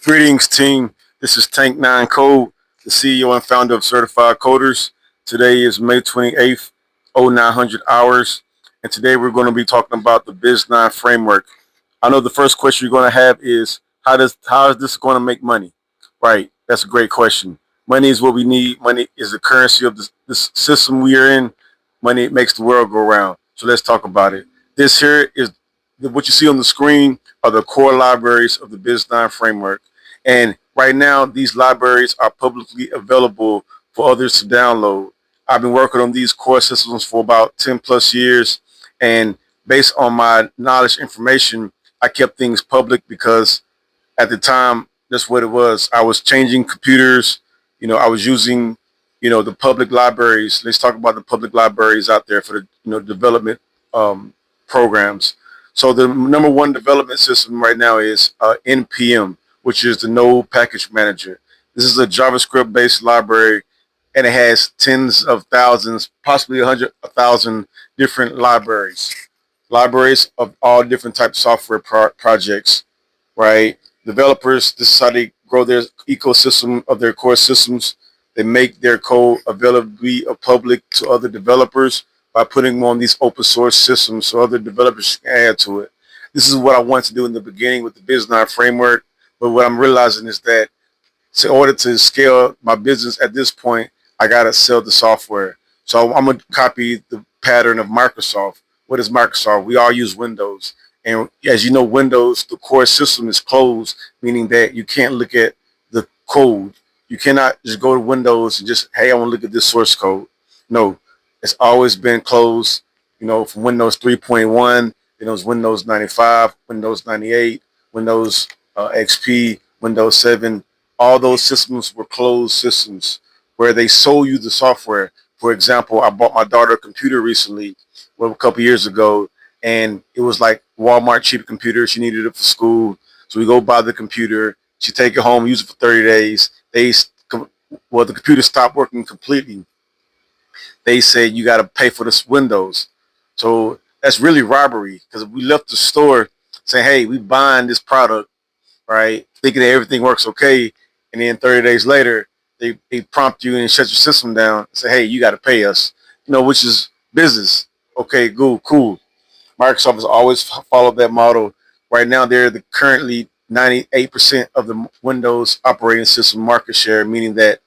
Greetings, team. This is Tank9 Code, the CEO and founder of Certified Coders. Today is May 28th, 0900 hours, and today we're going to be talking about the BiZ9 framework. I know the first question you're going to have is how is this going to make money? Right, that's a great question. Money is what we need. Money is the currency of this system we are in. Money makes the world go round. So let's talk about it. This here is what you see on the screen are the core libraries of the BiZ9 framework. And right now, these libraries are publicly available for others to download. I've been working on these core systems for about 10 plus years. And based on my knowledge information, I kept things public because at the time, that's what it was. I was changing computers. I was using, the public libraries. Let's talk about the public libraries out there for the, development um, programs. So the number one development system right now is NPM, which is the Node Package Manager. This is a JavaScript-based library, and it has tens of thousands, possibly 100,000 different libraries of all different types of software projects, right? Developers, this is how they grow their ecosystem of their core systems. They make their code available public to other developers by putting them on these open source systems so other developers can add to it. This is what I wanted to do in the beginning with the BiZ9 framework, but what I'm realizing is that in order to scale my business at this point, I gotta sell the software. So I'm gonna copy the pattern of Microsoft. What is Microsoft? We all use Windows. And as you know, Windows, the core system is closed, meaning that you can't look at the code. You cannot just go to Windows and just, hey, I want to look at this source code. No, it's always been closed, from Windows 3.1, Windows 95, Windows 98, Windows XP, Windows 7. All those systems were closed systems where they sold you the software. For example, I bought my daughter a computer recently, well, a couple years ago, and it was like Walmart cheap computer. She needed it for school, so we go buy the computer. She take it home, use it for 30 days. The computer stopped working completely. They said you got to pay for this Windows. So that's really robbery because we left the store saying, "Hey, we buying this product, right?" Thinking that everything works okay, and then 30 days later, they prompt you and shut your system down and say, "Hey, you got to pay us," which is business. Okay, cool. Microsoft has always followed that model. Right now, they're currently 98% of the Windows operating system market share, meaning that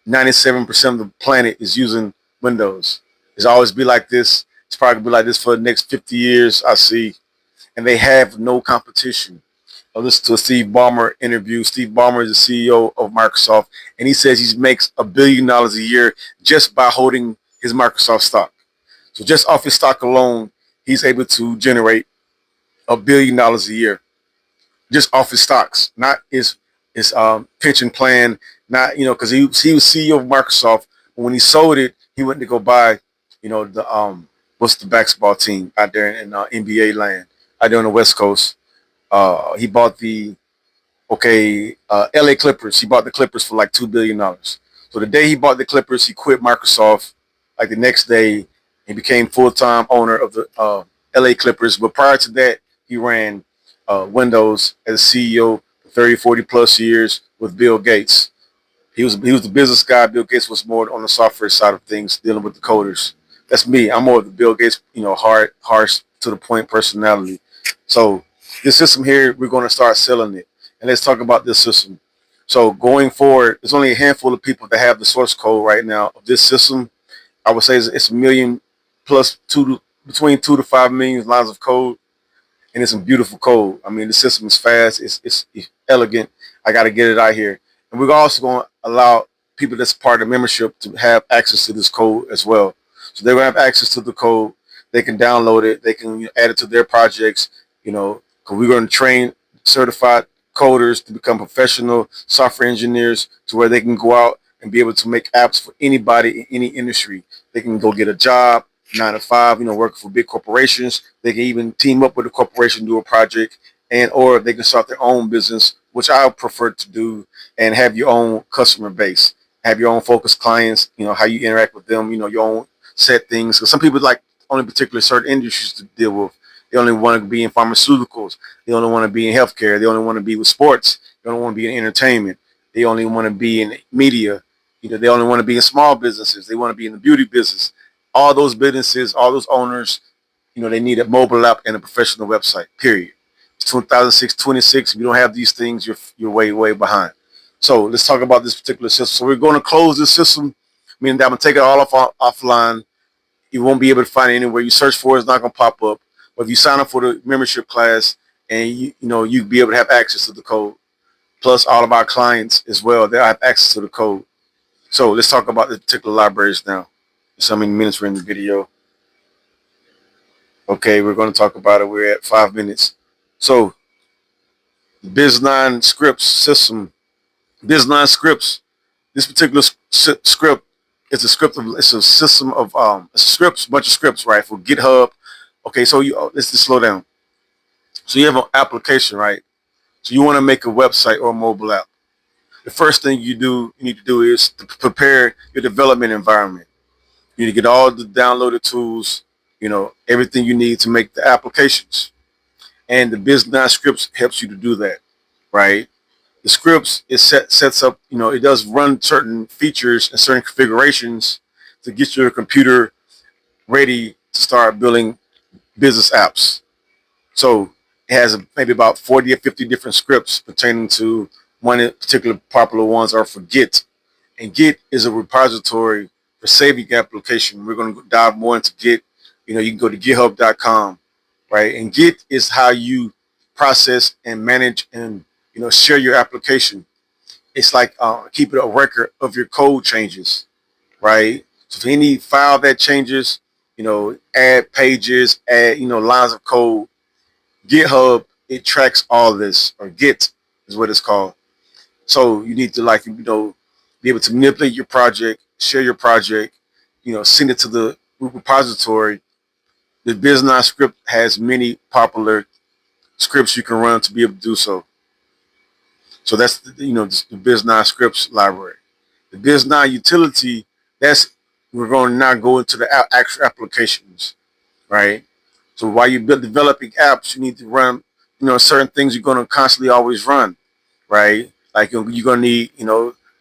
97% of the planet is using Windows. It's always be like this. It's probably gonna be like this for the next 50 years, I see. And they have no competition. I listened to a Steve Ballmer interview. Steve Ballmer is the CEO of Microsoft, and he says he makes $1 billion a year just by holding his Microsoft stock. So just off his stock alone, he's able to generate $1 billion a year just off his stocks, not his pension plan, not because he was CEO of Microsoft. But when he sold it, he went to go buy the what's the basketball team out there in NBA land out there on the West Coast. He bought the LA Clippers. He bought the Clippers for like $2 billion. So the day he bought the Clippers, he quit Microsoft. Like the next day, he became full-time owner of the LA Clippers. But prior to that, he ran Windows as CEO for 30, 40 plus years with Bill Gates. He was the business guy. Bill Gates was more on the software side of things, dealing with the coders. That's me. I'm more of the Bill Gates, hard, harsh, to the point personality. So this system here, we're going to start selling it. And let's talk about this system. So going forward, there's only a handful of people that have the source code right now of this system. I would say it's a million plus between 2 to 5 million lines of code, and it's some beautiful code. I mean, the system is fast. It's elegant. I got to get it out here, and we're also going to allow people that's part of the membership to have access to this code as well. So they're going to have access to the code. They can download it. They can add it to their projects. Because we're going to train certified coders to become professional software engineers to where they can go out and be able to make apps for anybody in any industry. They can go get a job, 9 to 5, working for big corporations. They can even team up with a corporation, do a project, and or they can start their own business, which I prefer to do, and have your own customer base, have your own focus clients, how you interact with them, your own set things. Because some people like only particular certain industries to deal with. They only want to be in pharmaceuticals. They only want to be in healthcare. They only want to be with sports. They only want to be in entertainment. They only want to be in media. They only want to be in small businesses. They want to be in the beauty business. All those businesses, all those owners, they need a mobile app and a professional website, period. It's 2006, 26. If you don't have these things, you're way, way behind. So let's talk about this particular system. So we're going to close this system, meaning that I'm going to take it all offline. You won't be able to find it anywhere. You search for it, it's not going to pop up. But if you sign up for the membership class, and you'll be able to have access to the code. Plus all of our clients as well, they'll have access to the code. So let's talk about the particular libraries now. So many minutes we're in the video. Okay, we're going to talk about it. We're at 5 minutes. So the BiZ9 scripts system, BiZ9 scripts, this particular script is a script of, it's a system of scripts, bunch of scripts, right, for GitHub. Okay, so let's just slow down. So you have an application, right? So you want to make a website or a mobile app. The first thing you need to do is to prepare your development environment. You need to get all the downloaded tools, everything you need to make the applications. And the BiZ9 scripts helps you to do that, right? The scripts sets up, it does run certain features and certain configurations to get your computer ready to start building business apps. So it has maybe about 40 or 50 different scripts pertaining to one particular popular ones are for Git. And Git is a repository for saving application. We're going to dive more into Git. You can go to github.com, right? And Git is how you process and manage and share your application. It's like keeping a record of your code changes, right? So if any file that changes, add pages, add lines of code, GitHub, it tracks all this, or Git is what it's called. So you need to be able to manipulate your project, share your project, send it to the repository. The BiZ9 script has many popular scripts you can run to be able to do so. So that's the BiZ9 scripts library. The BiZ9 utility, we're going to now go into the actual applications, right? So while you're developing apps, you need to run, certain things you're going to constantly always run, right? Like you're going to need,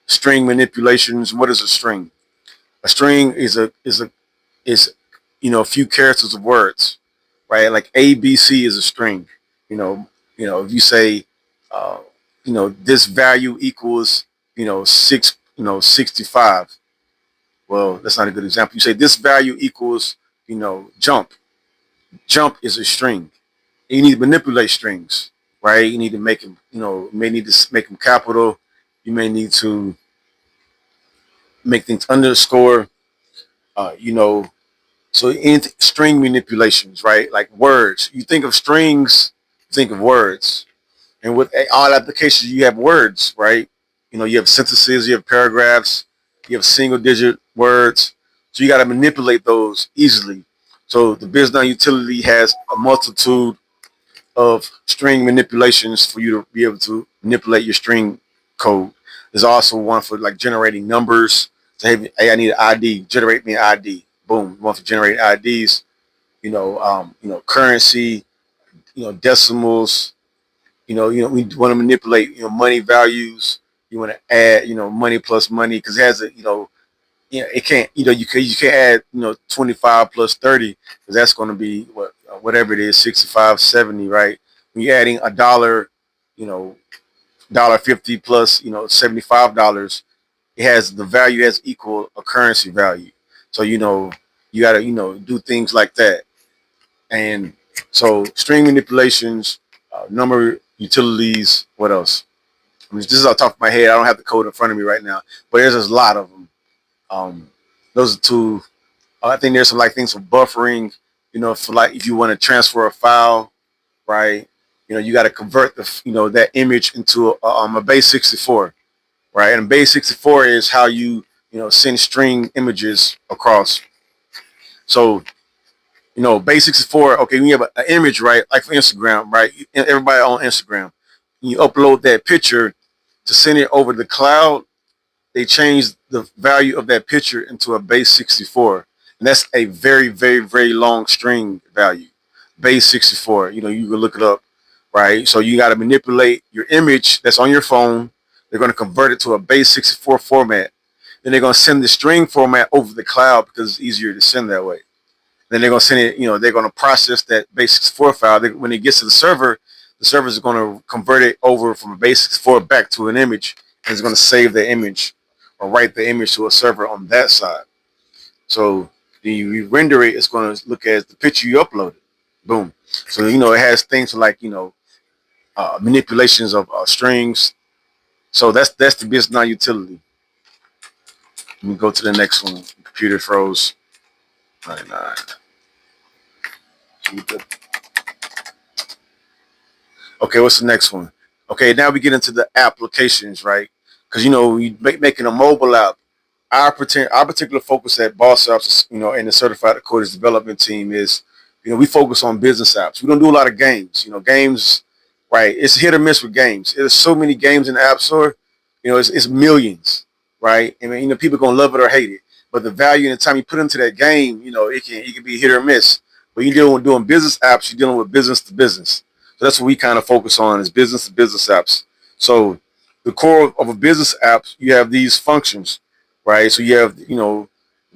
string manipulations. What is a string? A string is a few characters of words, right? Like ABC is a string. If you say, this value equals, 65. Well, that's not a good example. You say this value equals, jump. Jump is a string. You need to manipulate strings, right? You need to make them, you may need to make them capital. You may need to make things underscore, so in string manipulations, right? Like words. You think of strings, think of words. And with all applications, you have words, right? You have sentences, you have paragraphs, you have single digit words. So you got to manipulate those easily. So the BiZ9 utility has a multitude of string manipulations for you to be able to manipulate your string code. There's also one for like generating numbers. So hey, I need an ID. Generate me an ID. Boom. One for generating IDs. Currency. Decimals. We want to manipulate money values. You want to add money plus money because it has a it can't you can't add 25 plus 30 because that's going to be whatever it is, 65, 70, right? When you're adding a dollar, $1.50 plus $75, it has the value has equal a currency value. So you got to do things like that. And so string manipulations, number utilities, what else? This is off the top of my head. I don't have the code in front of me right now, but there's just a lot of them. Those are two. I think there's some things for buffering, for if you want to transfer a file, right? You got to convert that image into a base 64, right? And base 64 is how you send string images across. So base 64. Okay, when you have an image, right? Like for Instagram, right? Everybody on Instagram, you upload that picture to send it over the cloud. They changed the value of that picture into a base 64. And that's a very, very, very long string value. base 64. You know, you can look it up, right? So you got to manipulate your image that's on your phone. They're going to convert it to a base 64 format. Then they're going to send the string format over the cloud because it's easier to send that way. Then they're going to send it, you know, they're going to process that base 64 file. When it gets to the server is going to convert it over from a base 64 back to an image, and it's going to save the image or write the image to a server on that side. So you render it, it's going to look at the picture you uploaded. Boom. So, you know, it has things like, you know, manipulations of strings. So that's the BiZ9 utility. Let me go to the next one. Computer froze. 99. Okay, what's the next one? Okay, now we get into the applications, right? Because, you know, you making a mobile app. Our particular focus at Boss Apps, you know, and the Certified Coders Development Team is, you know, we focus on business apps. We don't do a lot of games. You know, games, right? It's hit or miss with games. There's so many games in the App Store. You know, it's millions, right? I mean, you know, people are gonna love it or hate it. But the value and the time you put into that game, you know, it can be hit or miss. But you're dealing with doing business apps. You're dealing with business to business. So that's what we kind of focus on is business to business apps. So the core of a business app, you have these functions, right? So you have, you know,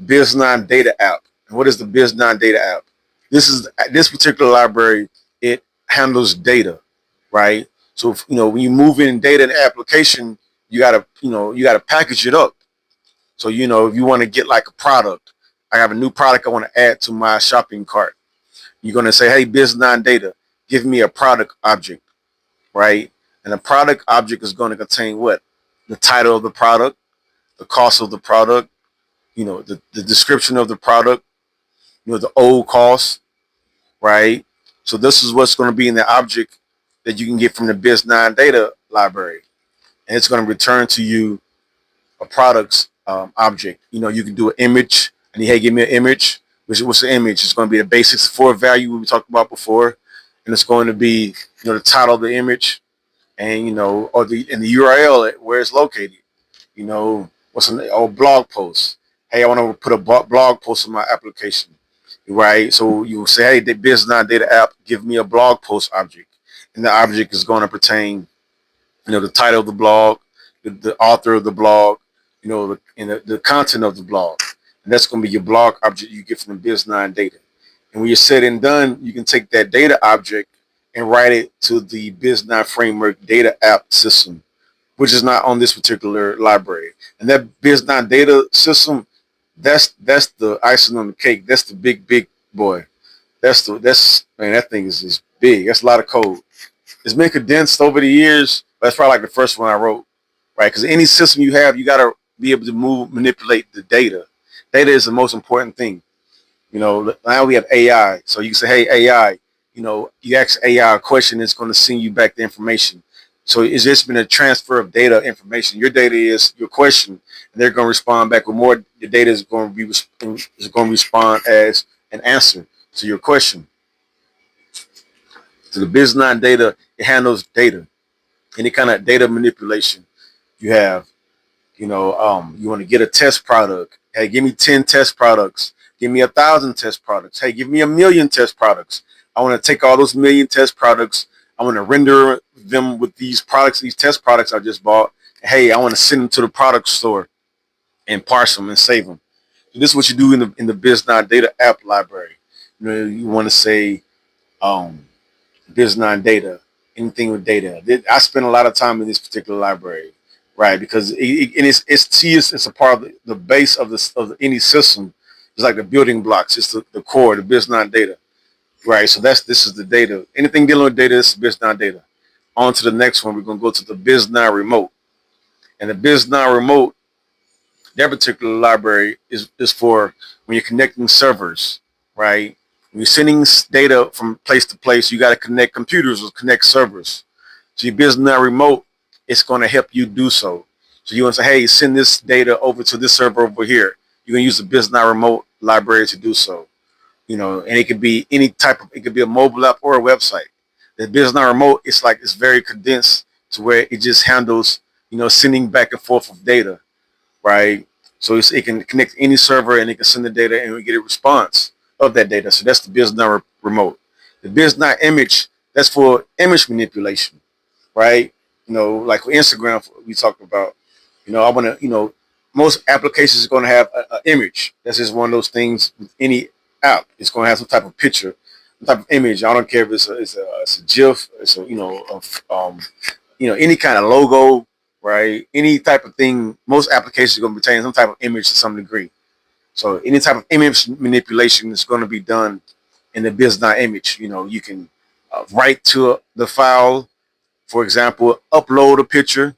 BiZ9 data app. And what is the BiZ9 data app? This particular library. It handles data, right? So if, you know, when you move in data and application, you gotta package it up. So, you know, if you want to get like a product, I have a new product I want to add to my shopping cart. You're gonna say, hey, BiZ9 data, give me a product object, right? And the product object is going to contain what? The title of the product, the cost of the product, you know, the description of the product, you know, the old cost, right? So this is what's going to be in the object that you can get from the BiZ9 data library. And it's going to return to you a product's object. You know, you can do an image, and hey, give me an image. What's the image? It's going to be the base 64 value we talked about before, and it's going to be, you know, the title of the image, and, you know, or the URL where it's located. You know, what's an or blog post. Hey, I want to put a blog post on my application, right? So you say, hey, the BiZ9 data app, give me a blog post object, and the object is going to pertain, you know, the title of the blog, the author of the blog, you know, the content of the blog, and that's going to be your blog object you get from the BiZ9 data. And when you're said and done, you can take that data object and write it to the BiZ9 framework data app system, which is not on this particular library. And that BiZ9 data system, that's the icing on the cake. That's the big boy. That's man, that thing is big. That's a lot of code. It's been condensed over the years, but that's probably like the first one I wrote, right? Because any system you have, you got to be able to manipulate the data. Data is the most important thing. You know, now we have AI. So you can say, hey, AI, you know, you ask AI a question, it's going to send you back the information. So it's just been a transfer of data information. Your data is your question, and they're going to respond back with more. Your data is going to be respond as an answer to your question. So the BiZ9 data, it handles data, any kind of data manipulation you have. You know, you want to get a test product. Hey, give me 10 test products. Give me 1,000 test products. Hey, give me 1,000,000 test products. I want to take all those million test products. I want to render them with these products, these test products I just bought. Hey, I want to send them to the product store and parse them and save them. So this is what you do in the BiZ9 data app library. You know, you want to say, um, BiZ9 data, anything with data. I spend a lot of time in this particular library, right? Because and it's a part of the base of any system. It's like the building blocks. It's the core, the BiZ9 data, right? So this is the data. Anything dealing with data is BiZ9 data. On to the next one. We're gonna go to the BiZ9 remote, and the BiZ9 remote, that particular library is for when you're connecting servers, right? When you're sending data from place to place, you got to connect computers or connect servers. So your BiZ9 remote, it's going to help you do so. So you want to say, hey, send this data over to this server over here. You're going to use the BiZ9 remote library to do so. You know, and it could be it could be a mobile app or a website. The BiZ9 remote, it's very condensed to where it just handles, you know, sending back and forth of data, right? So it can connect to any server and it can send the data and we get a response of that data. So that's the BiZ9 remote. The BiZ9 image, that's for image manipulation, right? Like with Instagram, we talked about, I want to, most applications are going to have an image. That's just one of those things with any app. It's going to have some type of picture, some type of image. I don't care if it's a GIF, it's a, any kind of logo, right? Any type of thing. Most applications are going to contain some type of image to some degree. So any type of image manipulation is going to be done in the BiZ9 image. You can write to the file, for example, upload a picture.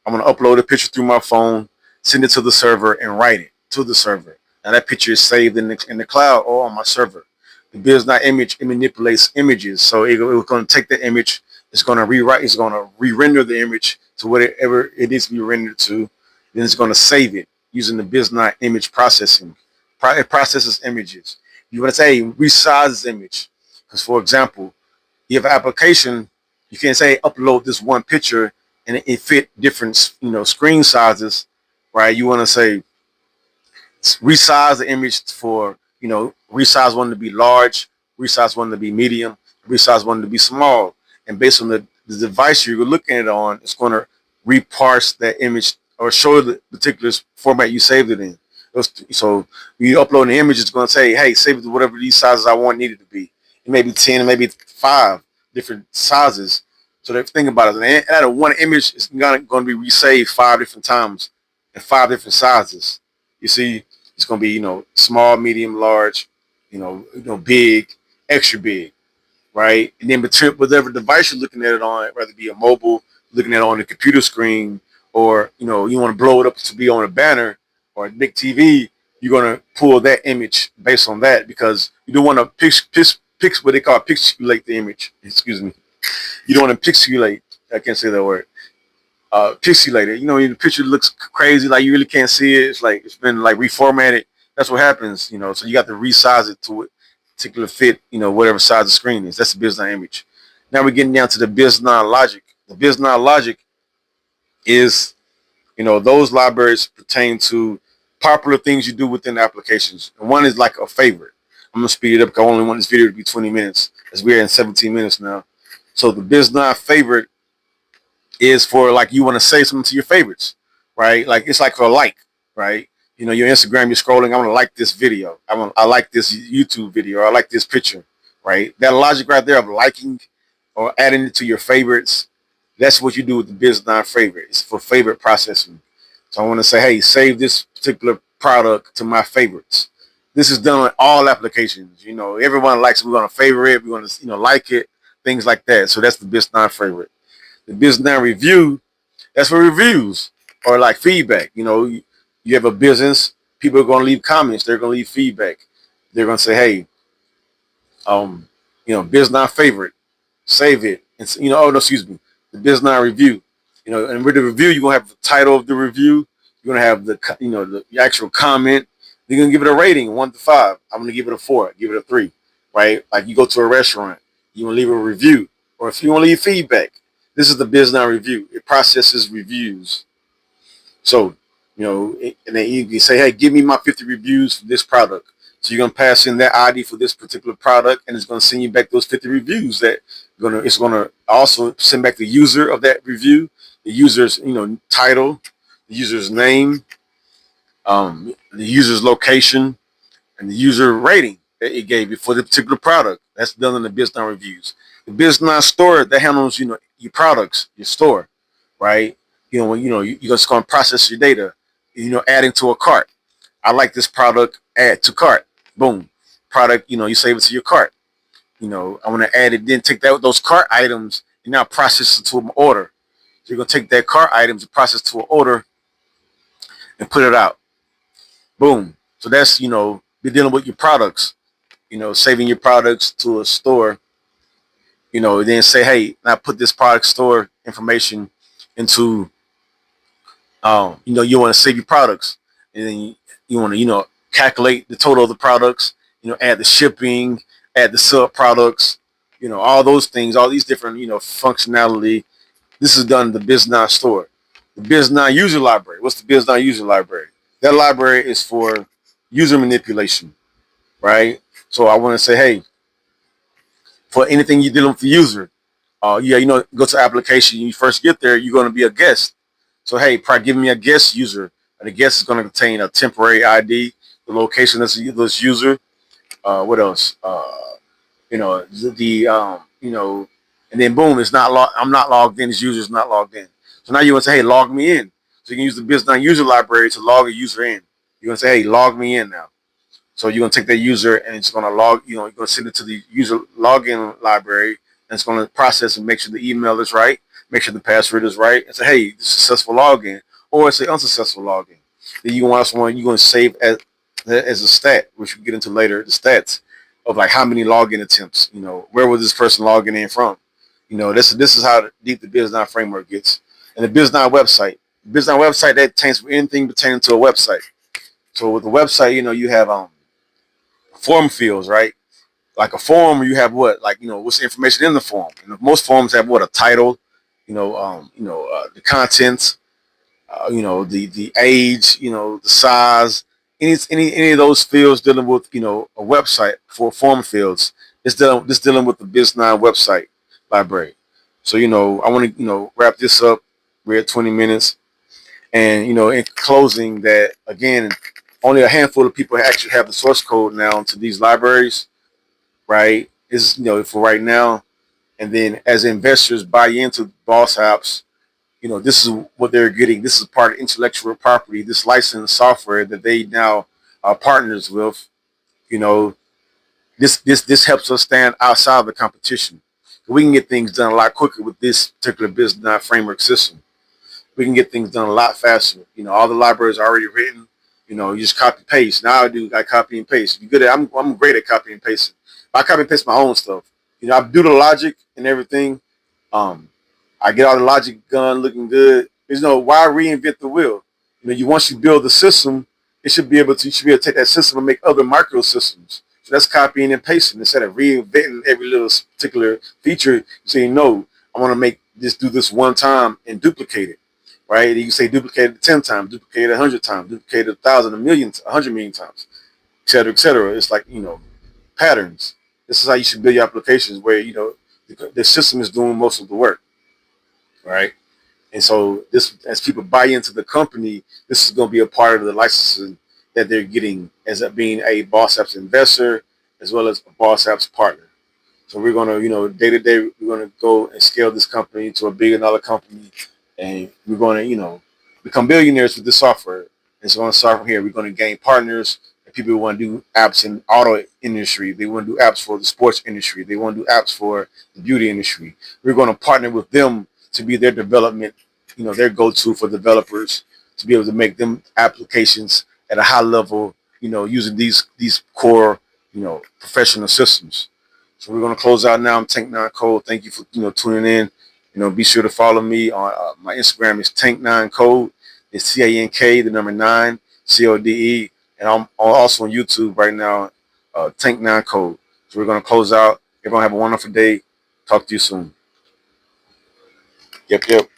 I'm going to upload a picture through my phone, send it to the server, and write it to the server. Now that picture is saved in the cloud or on my server. The BiZ9 image, it manipulates images, so it's going to take the image, it's going to rewrite, it's going to re-render the image to whatever it needs to be rendered to. Then it's going to save it using the BiZ9 image processing. It processes images. You want to say resize this image, because for example, you have an application, you can't say upload this one picture and it fit different, screen sizes, right? You want to say resize the image for, resize one to be large, resize one to be medium, resize one to be small. And based on the device you're looking at it on, it's going to reparse that image or show the particular format you saved it in. So when you upload an image, it's going to say, hey, save it to whatever these sizes I want needed to be. It may be 10, it may be 5 different sizes. So think about it. And out of one image, it's going to be resaved 5 different times in 5 different sizes. You see, it's going to be, small, medium, large, big, extra big, right? And then between whatever device you're looking at it on, whether it be a mobile, looking at it on the computer screen, or, you want to blow it up to be on a banner or a big TV, you're going to pull that image based on that, because you don't want to what they call pixelate the image. Excuse me. You don't want to pixelate. I can't say that word. Pixelated. The picture looks crazy, like you really can't see it. It's like it's been like reformatted. That's what happens, So you got to resize it to a particular fit, whatever size the screen is. That's the BiZ9 image. Now we're getting down to the BiZ9 logic. The BiZ9 logic is, those libraries pertain to popular things you do within applications. And one is like a favorite. I'm gonna speed it up because I only want this video to be 20 minutes, as we're in 17 minutes now. So the BiZ9 favorite is for, like, you want to say something to your favorites, right? Like it's like for a like, right? Your Instagram, you're scrolling. I want to like this video. I like this YouTube video. Or I like this picture, right? That logic right there of liking or adding it to your favorites. That's what you do with the BiZ9 favorite. It's for favorite processing. So I want to say, hey, save this particular product to my favorites. This is done on all applications. Everyone likes it. We're going to favorite it. We're going to, like it, things like that. So that's the BiZ9 favorite. The BiZ9 review, that's for reviews or like feedback. You have a business, people are going to leave comments. They're going to leave feedback. They're going to say, hey, BiZ9 favorite, save it. And, oh, no, excuse me, the BiZ9 review. And with the review, you're going to have the title of the review. You're going to have the actual comment. You're going to give it a rating, 1 to 5. I'm going to give it a 4, give it a 3, right? Like you go to a restaurant, you want to leave a review, or if you want to leave feedback, this is the BiZ9 review. It processes reviews. So, and then you can say, hey, give me my 50 reviews for this product. So you're going to pass in that ID for this particular product, and it's going to send you back those 50 reviews. It's going to also send back the user of that review, the user's, title, the user's name, the user's location, and the user rating that it gave you for the particular product. That's done in the BiZ9 reviews. The BiZ9 store, that handles, your products, your store, right? You're just going to process your data, adding to a cart. I like this product, add to cart. Boom. Product, you save it to your cart. I want to add it, then take those cart items and now process it to an order. So you're going to take that cart items and process to an order and put it out. Boom. So that's, you're dealing with your products, saving your products to a store, then say, hey, now put this product store information into, you want to save your products, and then you want to, calculate the total of the products, add the shipping, add the sub products, all those things, all these different, functionality. This is done in the BiZ9 store. The BiZ9 user library. What's the BiZ9 user library? That library is for user manipulation, right? So I want to say, hey, for anything you're dealing with the user. Yeah, go to application. You first get there, you're going to be a guest. So hey, probably give me a guest user. And the guest is going to contain a temporary ID, the location of this user. What else? And then boom, it's not log. I'm not logged in. This user's not logged in. So now you want to say, hey, log me in. So you can use the BiZ9 user library to log a user in. You're going to say, hey, log me in now. So you're going to take that user and it's going to log, you're going to send it to the user login library and it's going to process and make sure the email is right, make sure the password is right, and say, hey, successful login, or it's an unsuccessful login. Then you also want, you're going to save as a stat, which we'll get into later, the stats of like how many login attempts, where was this person logging in from? This is how deep the BiZ9 framework gets. And the BiZ9 website. BiZ9 website, that contains anything pertaining to a website. So with the website, you have form fields, right? Like a form, you have what? Like, what's the information in the form? Most forms have what? A title, the contents, the age, the size, any of those fields dealing with, a website for form fields. It's dealing with the BiZ9 website library. So, I want to, wrap this up. We're at 20 minutes. And, in closing that, again, only a handful of people actually have the source code now to these libraries, right? Is for right now. And then as investors buy into Boss Apps, this is what they're getting. This is part of intellectual property, this licensed software that they now are partners with. You know, this helps us stand outside of the competition. We can get things done a lot quicker with this particular BiZ9 framework system. We can get things done a lot faster. All the libraries are already written. You just copy paste. Now I copy and paste. You good at I'm great at copy and pasting. I copy and paste my own stuff. I do the logic and everything. Um, I get all the logic done, looking good. There's no why reinvent the wheel. Once you build the system, you should be able to take that system and make other microsystems. So that's copying and pasting instead of reinventing every little particular feature. You say, no, I want to do this one time and duplicate it, right? You say duplicate it 10 times, duplicate it 100 times, duplicate it 1,000, a million, 100 million times, et cetera, et cetera. It's like, patterns. This is how you should build your applications where, the system is doing most of the work, right? And so this, as people buy into the company, this is going to be a part of the licensing that they're getting as being a Boss Apps investor as well as a Boss Apps partner. So we're going to, day to day, we're going to go and scale this company to $1 billion company, and we're going to, become billionaires with this software. And so on the start from here, we're going to gain partners. And people who want to do apps in auto industry, they want to do apps for the sports industry, they want to do apps for the beauty industry. We're going to partner with them to be their development, their go-to for developers to be able to make them applications at a high level, using these core, professional systems. So we're going to close out now. I'm Tank9 Code. Thank you for tuning in. Be sure to follow me on my Instagram is Tank9 Code. It's TANK, the number 9, CODE, and I'm also on YouTube right now, Tank9 Code. So we're going to close out. Everyone have a wonderful day. Talk to you soon. Yep, yep.